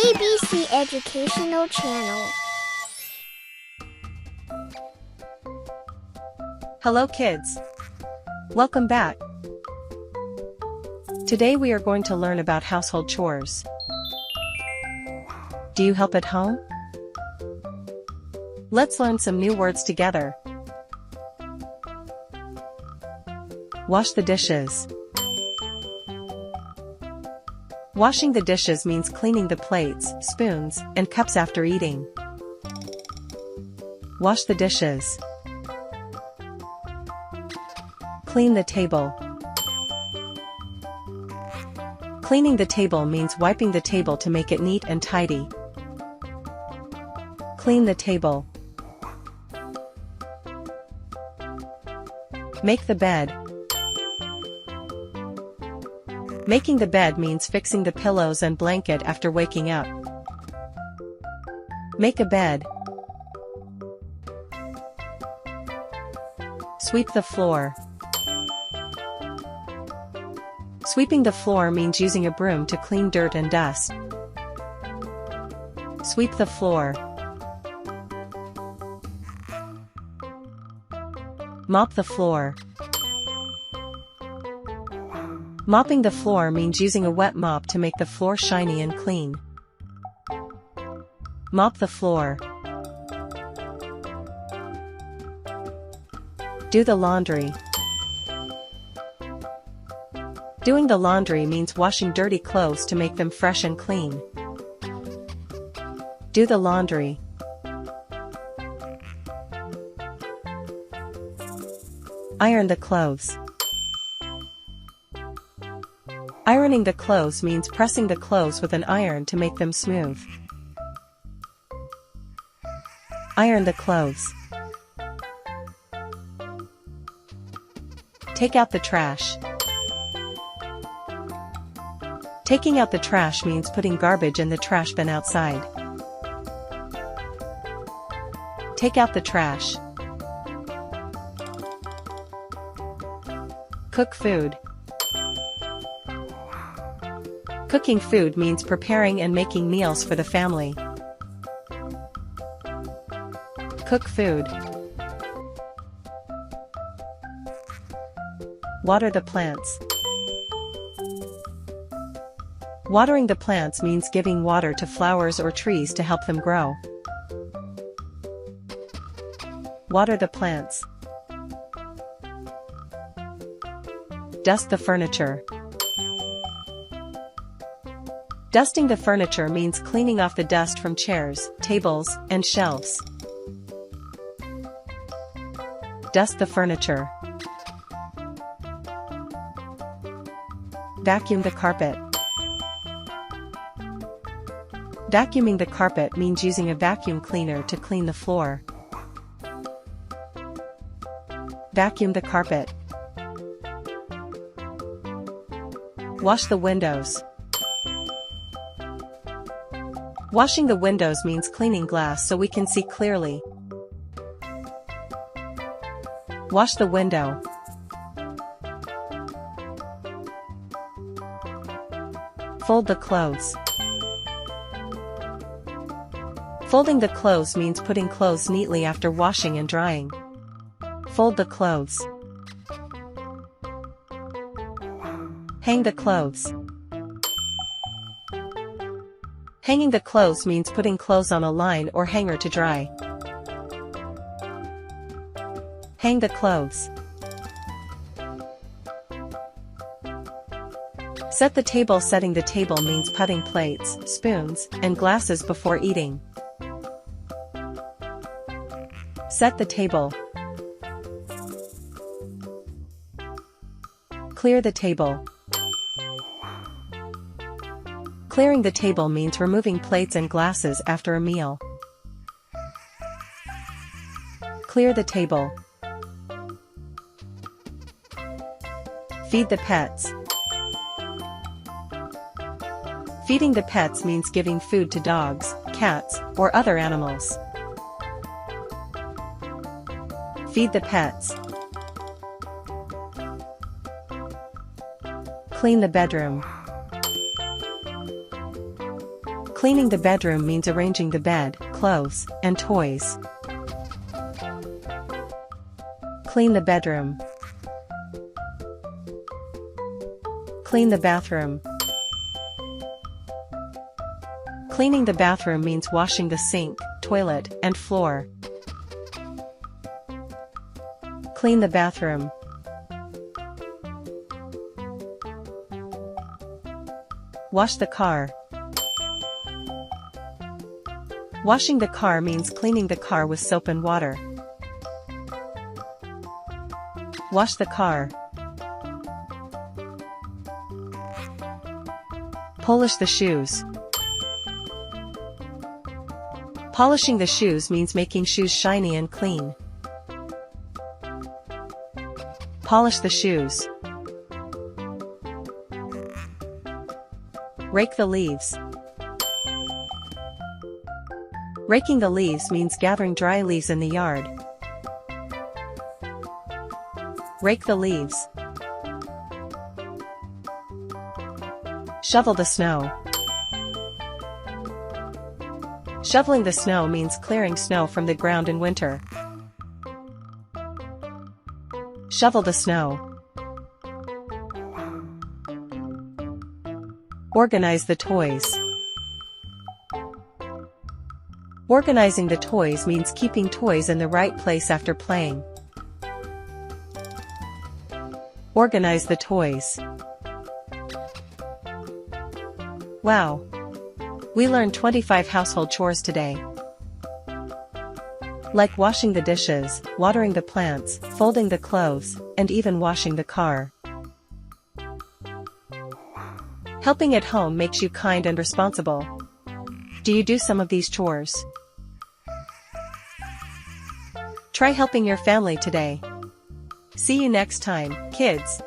ABC Educational Channel. Hello kids! Welcome back! Today we are going to learn about household chores. Do you help at home? Let's learn some new words together. Wash the dishes. Washing the dishes means cleaning the plates, spoons, and cups after eating. Wash the dishes. Clean the table. Cleaning the table means wiping the table to make it neat and tidy. Clean the table. Make the bed. Making the bed means fixing the pillows and blanket after waking up. Make a bed. Sweep the floor. Sweeping the floor means using a broom to clean dirt and dust. Sweep the floor. Mop the floor. Mopping the floor means using a wet mop to make the floor shiny and clean. Mop the floor. Do the laundry. Doing the laundry means washing dirty clothes to make them fresh and clean. Do the laundry. Iron the clothes. Ironing the clothes means pressing the clothes with an iron to make them smooth. Iron the clothes. Take out the trash. Taking out the trash means putting garbage in the trash bin outside. Take out the trash. Cook food. Cooking food means preparing and making meals for the family. Cook food. Water the plants. Watering the plants means giving water to flowers or trees to help them grow. Water the plants. Dust the furniture. Dusting the furniture means cleaning off the dust from chairs, tables, and shelves. Dust the furniture. Vacuum the carpet. Vacuuming the carpet means using a vacuum cleaner to clean the floor. Vacuum the carpet. Wash the windows. Washing the windows means cleaning glass so we can see clearly. Wash the window. Fold the clothes. Folding the clothes means putting clothes neatly after washing and drying. Fold the clothes. Hang the clothes. Hanging the clothes means putting clothes on a line or hanger to dry. Hang the clothes. Set the table. Setting the table means putting plates, spoons, and glasses before eating. Set the table. Clear the table. Clearing the table means removing plates and glasses after a meal. Clear the table. Feed the pets. Feeding the pets means giving food to dogs, cats, or other animals. Feed the pets. Clean the bedroom. Cleaning the bedroom means arranging the bed, clothes, and toys. Clean the bedroom. Clean the bathroom. Cleaning the bathroom means washing the sink, toilet, and floor. Clean the bathroom. Wash the car. Washing the car means cleaning the car with soap and water. Wash the car. Polish the shoes. Polishing the shoes means making shoes shiny and clean. Polish the shoes. Rake the leaves. Raking the leaves means gathering dry leaves in the yard. Rake the leaves. Shovel the snow. Shoveling the snow means clearing snow from the ground in winter. Shovel the snow. Organize the toys. Organizing the toys means keeping toys in the right place after playing. Organize the toys. Wow! We learned 25 household chores today. Like washing the dishes, watering the plants, folding the clothes, and even washing the car. Helping at home makes you kind and responsible. Do you do some of these chores? Try helping your family today. See you next time, kids.